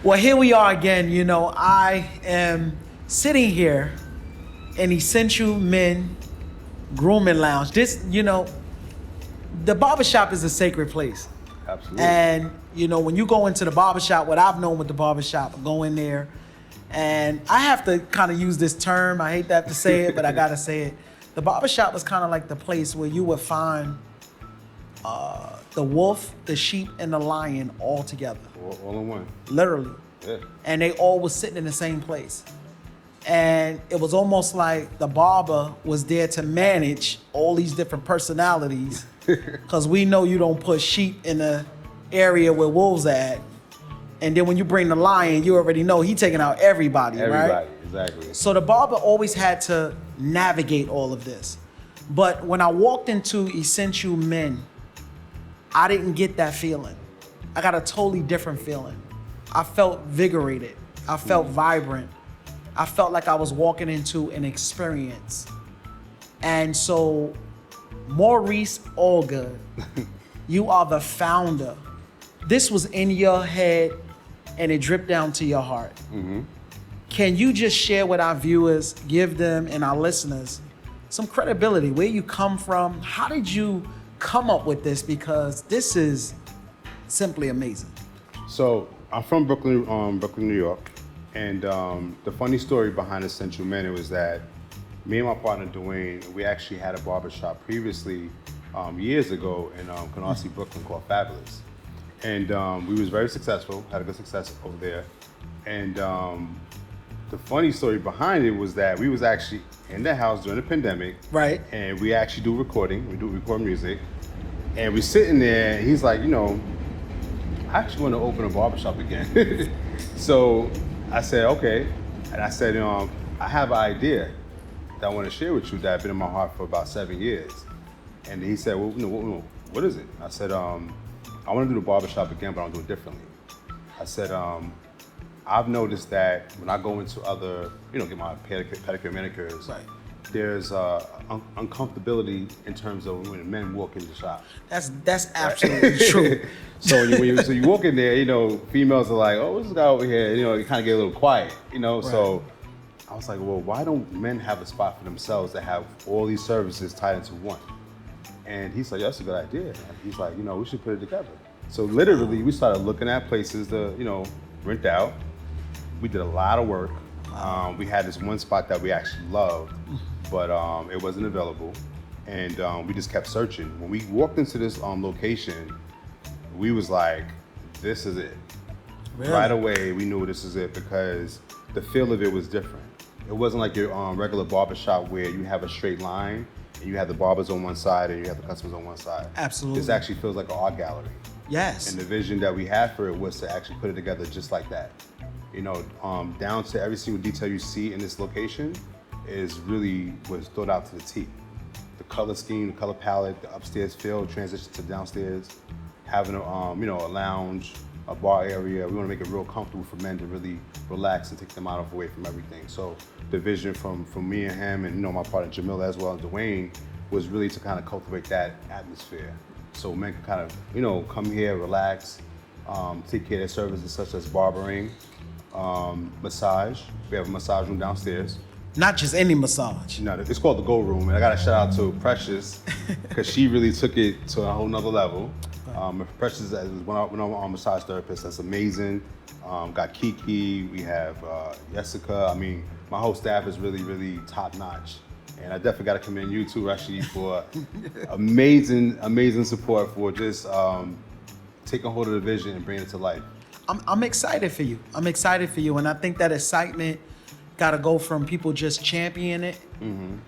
Well, here we are again. I am sitting here in Essential Men Grooming Lounge. The barbershop is a sacred place. Absolutely. And, when you go into the barbershop, what I've known with the barbershop, I go in there and I have to kind of use this term. I hate to have to say it, but I got to say it. The barbershop was kind of like the place where you would find the wolf, the sheep, and the lion all together. All in one. Literally. Yeah. And they all was sitting in the same place. And it was almost like the barber was there to manage all these different personalities. Because we know you don't put sheep in the area where wolves at. And then when you bring the lion, you already know he taking out everybody, right? Everybody, exactly. So the barber always had to navigate all of this. But when I walked into Essential Men, I didn't get that feeling. I got a totally different feeling. I felt vigorated. I felt vibrant. I felt like I was walking into an experience. And so, Maurice Allgood, you are the founder. This was in your head and it dripped down to your heart. Mm-hmm. Can you just share with our viewers, give them and our listeners some credibility, where you come from? How did you come up with this? Because this is simply amazing. So I'm from Brooklyn, New York. And the funny story behind Essential Men, it was that me and my partner Dwayne, we actually had a barbershop previously years ago in Canarsie, Brooklyn, called Fabulous. And we was very successful, had a good success over there. And the funny story behind it was that we was actually in the house during the pandemic. Right. And we actually do recording, we do record music. And we're sitting there, and he's like, I actually want to open a barbershop again. So I said, okay. And I said, I have an idea that I want to share with you that has been in my heart for about 7 years. And he said, well, what is it? I said, I want to do the barbershop again, but I want to do it differently. I said, I've noticed that when I go into other, get my pedicure, manicures, Right. there's uncomfortability in terms of when men walk in the shop. That's absolutely true. So so you walk in there, females are like, oh, what's this guy over here? You kind of get a little quiet, Right. So I was like, well, why don't men have a spot for themselves that have all these services tied into one? And he's like, that's a good idea. And he's like, we should put it together. So literally, we started looking at places to, rent out. We did a lot of work. We had this one spot that we actually loved, but it wasn't available. And we just kept searching. When we walked into this location, we was like, this is it. Really? Right away, we knew this is it because the feel of it was different. It wasn't like your regular barbershop where you have a straight line and you have the barbers on one side and you have the customers on one side. Absolutely. This actually feels like an art gallery. Yes. And the vision that we had for it was to actually put it together just like that. Down to every single detail you see in this location is really was thought out to the T. The color scheme, the color palette, the upstairs feel, transition to downstairs, having a lounge, a bar area. We want to make it real comfortable for men to really relax and take them out away from everything. So the vision from me and him and my partner Jamil as well and Dwayne was really to kind of cultivate that atmosphere. So men can kind of, come here, relax, take care of their services such as barbering, massage. We have a massage room downstairs. Not just any massage. No, it's called the Go Room, and I got to shout out to Precious because she really took it to a whole nother level. Precious is one of our massage therapists. That's amazing. Got Kiki. We have Jessica. I mean, my whole staff is really, really top notch. And I definitely got to commend you too, Rashid, for amazing support for just taking hold of the vision and bringing it to life. I'm excited for you. And I think that excitement got to go from people just championing it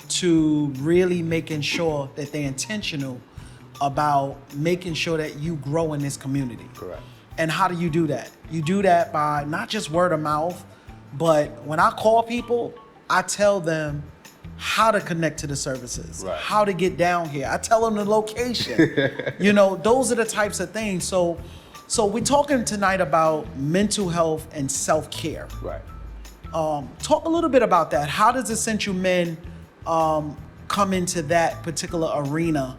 to really making sure that they're intentional about making sure that you grow in this community. Correct. And how do you do that? You do that by not just word of mouth, but when I call people, I tell them how to connect to the services, right. How to get down here. I tell them the location. Those are the types of things. So we're talking tonight about mental health and self-care. Right. Talk a little bit about that. How does Essential Men come into that particular arena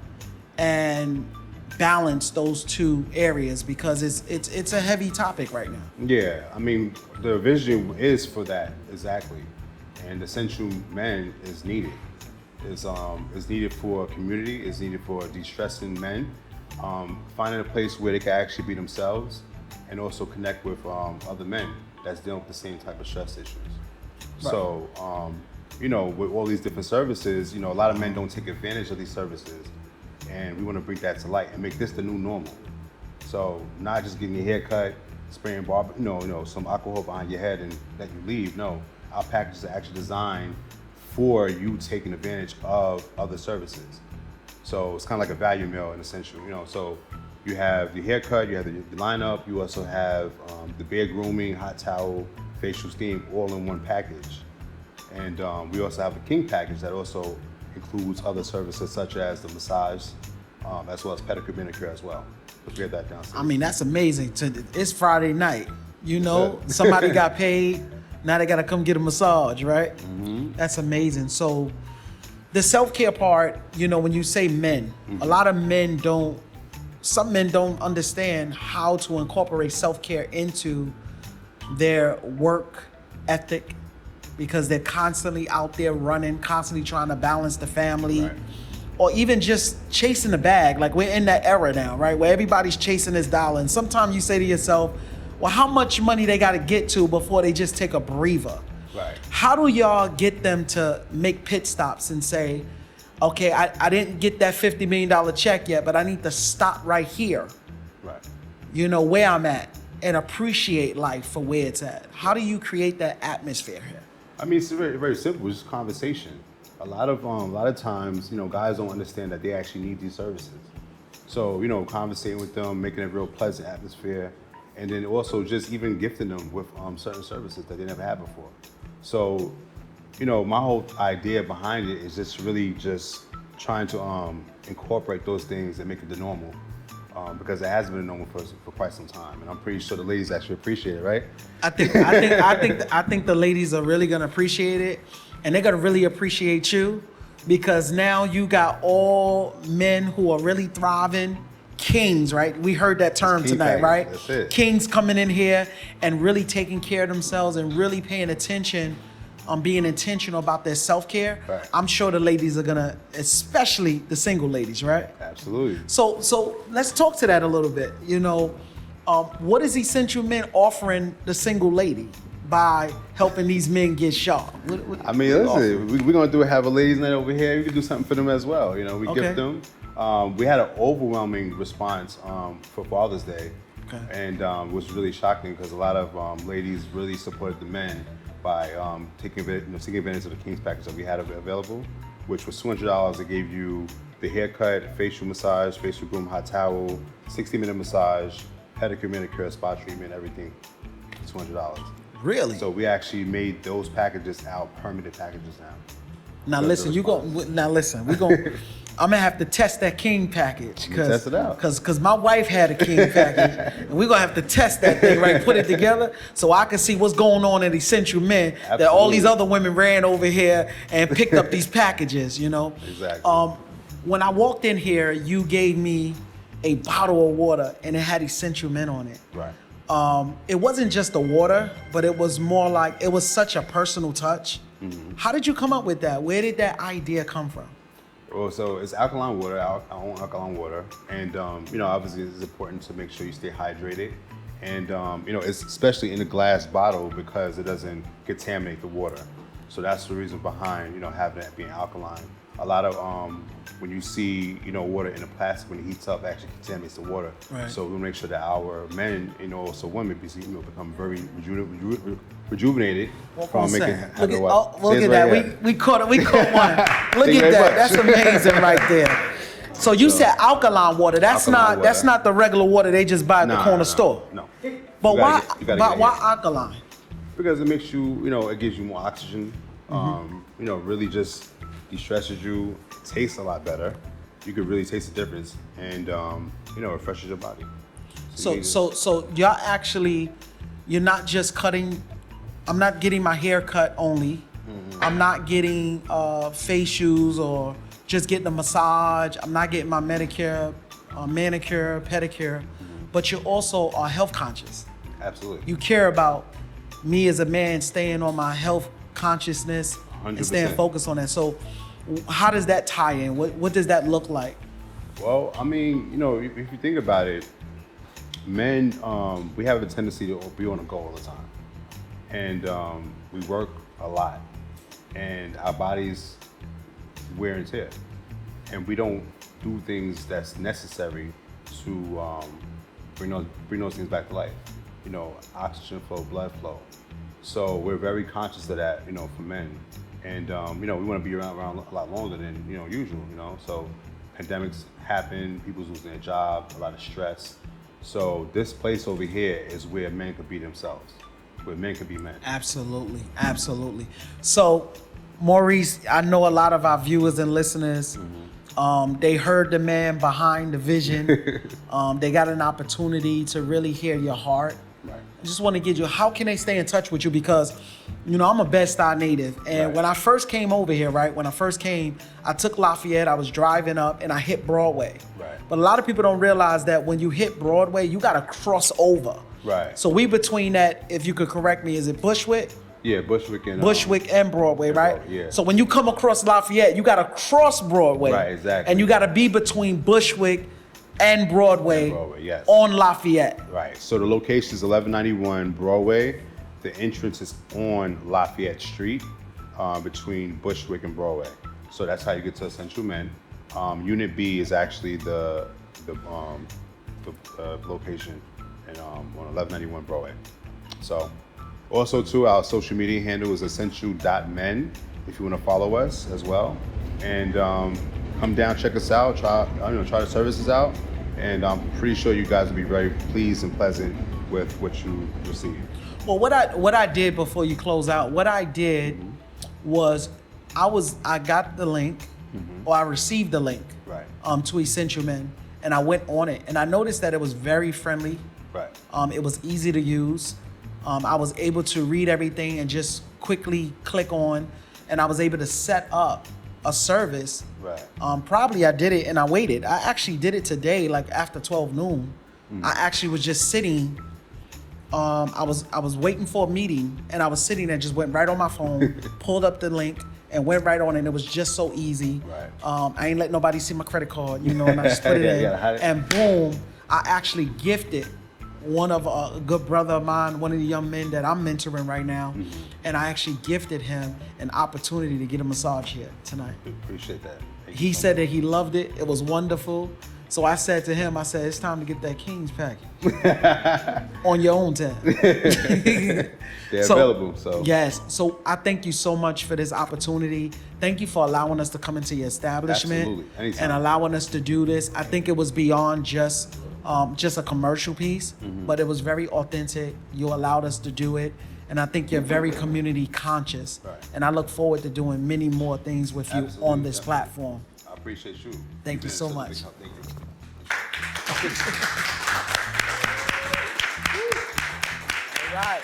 and balance those two areas, because it's a heavy topic right now. Yeah, I mean, the vision is for that, exactly. And essential men is needed. Is needed for a community, is needed for de-stressing men, finding a place where they can actually be themselves and also connect with other men that's dealing with the same type of stress issues. Right. So, you know, with all these different services, you know, a lot of men don't take advantage of these services. And we want to bring that to light and make this the new normal. So not just getting your hair cut, spraying some alcohol behind your head and let you leave. No, our packages are actually designed for you taking advantage of other services. So it's kind of like a value meal in essential, you know. So you have the haircut, you have the lineup, you also have the beard grooming, hot towel, facial steam, all in one package. And we also have a king package that also includes other services such as the massage, as well as pedicure, manicure as well. Let's get that downstairs. I mean, that's amazing. It's Friday night, you know, somebody got paid, now they gotta come get a massage, right? Mm-hmm. That's amazing. So the self-care part, you know, when you say men, a lot of men some men don't understand how to incorporate self-care into their work ethic, because they're constantly out there running, constantly trying to balance the family, right, or even just chasing the bag. Like, we're in that era now, right, where everybody's chasing this dollar. And sometimes you say to yourself, well, how much money they got to get to before they just take a breather? Right. How do y'all get them to make pit stops and say, okay, I didn't get that $50 million check yet, but I need to stop right here, right, you know, where I'm at, and appreciate life for where it's at? How do you create that atmosphere here? I mean, it's very, very simple. It's just conversation. A lot of times, you know, guys don't understand that they actually need these services. So, you know, conversating with them, making a real pleasant atmosphere, and then also just even gifting them with certain services that they never had before. So, you know, my whole idea behind it is just really just trying to incorporate those things and make it the normal. Because it has been a normal for quite some time, and I'm pretty sure the ladies actually appreciate it, right? I think the ladies are really gonna appreciate it, and they're gonna really appreciate you, because now you got all men who are really thriving, kings, right? We heard that term tonight, right? That's it. Kings coming in here and really taking care of themselves and really paying attention on being intentional about their self-care. Right. I'm sure the ladies are gonna, especially the single ladies, right? Absolutely. So let's talk to that a little bit. You know, what is Essential Men offering the single lady by helping these men get sharp? I mean, listen, we're gonna have a ladies' night over here. We can do something for them as well. You know, we gift them. We had an overwhelming response for Father's Day, and it was really shocking because a lot of ladies really supported the men by taking advantage of the King's package that we had available, which was $200. It gave you the haircut, facial massage, facial groom, hot towel, 60-minute massage, pedicure, manicure, spa treatment, everything, $200. Really? So we actually made those packages our permanent packages now. Now listen, I'm gonna have to test that King package, test it out. Cause my wife had a King package, and we're gonna have to test that thing, right? Put it together so I can see what's going on in Essential Men. Absolutely. That all these other women ran over here and picked up these packages, you know. Exactly. When I walked in here, you gave me a bottle of water, and it had Essential Men on it. Right. It wasn't just the water, but it was more like, it was such a personal touch. Mm-hmm. How did you come up with that? Where did that idea come from? Well, so it's alkaline water, our own alkaline water. And, you know, obviously it's important to make sure you stay hydrated. And, you know, it's especially in a glass bottle because it doesn't contaminate the water. So that's the reason behind, you know, having it being alkaline. A lot of, when you see, you know, water in a plastic, when it heats up, it actually contaminates the water. Right. So we'll make sure that our men, you know, also women, become very rejuvenated from making. Look at that. Right, we caught one. Look at that. That's amazing right there. So you said alkaline water. That's not the regular water they just buy at the corner store. No. But why alkaline? Because it makes you, you know, it gives you more oxygen. You know, really just de-stresses you. It tastes a lot better. You could really taste the difference, and you know, refreshes your body. So y'all actually, you're not just cutting. I'm not getting my hair cut only. Mm-hmm. I'm not getting facials or just getting a massage. I'm not getting my Medicare manicure, pedicure, but you also are health conscious. Absolutely. You care about me as a man staying on my health consciousness 100%. and staying focused on that. So how does that tie in? What does that look like? Well, I mean, you know, if you think about it, men, we have a tendency to be on a go all the time. And we work a lot. And our bodies wear and tear. And we don't do things that's necessary to bring those things back to life. You know, oxygen flow, blood flow. So we're very conscious of that, you know, for men. And, you know, we want to be around a lot longer than, you know, usual, you know. So pandemics happen, people's losing their job, a lot of stress. So this place over here is where men could be themselves, where men could be men. Absolutely, absolutely. So, Maurice, I know a lot of our viewers and listeners, they heard the man behind the vision. They got an opportunity to really hear your heart. Right. I just want to get you, how can they stay in touch with you? Because, you know, I'm a Bed-Stuy native. And when I first came over here, when I first came, I took Lafayette, I was driving up and I hit Broadway. Right. But a lot of people don't realize that when you hit Broadway, you got to cross over. Right. So we between that, if you could correct me, is it Bushwick? Yeah, Bushwick and Broadway, right? Broadway, yeah. So when you come across Lafayette, you got to cross Broadway. Right, exactly. And you got to be between Bushwick and Broadway, yes. on Lafayette. Right. So the location is 1191 Broadway. The entrance is on Lafayette Street, between Bushwick and Broadway. So that's how you get to Essential Men. Unit B is actually the location on 1191 Broadway. So also too, our social media handle is essential.men if you want to follow us as well. And come down, check us out, try the services out. And I'm pretty sure you guys will be very pleased and pleasant with what you receive. Well, what I did before you close out, what I did was I got the link, or I received the link, Right. to Essential Men, and I went on it, and I noticed that it was very friendly. Right. It was easy to use. I was able to read everything and just quickly click on, and I was able to set up a service. Right. Probably I did it and I waited. I actually did it today, like after 12 noon. I actually was just sitting. I was waiting for a meeting, and I was sitting there, just went right on my phone, pulled up the link, and went right on, and it was just so easy. Right. I ain't let nobody see my credit card, you know, and I just put it in, and boom, I actually gifted one of a good brother of mine, one of the young men that I'm mentoring right now, and I actually gifted him an opportunity to get a massage here tonight. Appreciate that. He said that he loved it. It was wonderful. So I said to him, it's time to get that King's package on your own time. They're available, so. Yes. So I thank you so much for this opportunity. Thank you for allowing us to come into your establishment. Absolutely. Anytime. And allowing us to do this. I think it was beyond just a commercial piece, but it was very authentic. You allowed us to do it. And I think you're very community conscious. Right. And I look forward to doing many more things with you on this platform. I appreciate you. Thank you so much. Thank you. All right.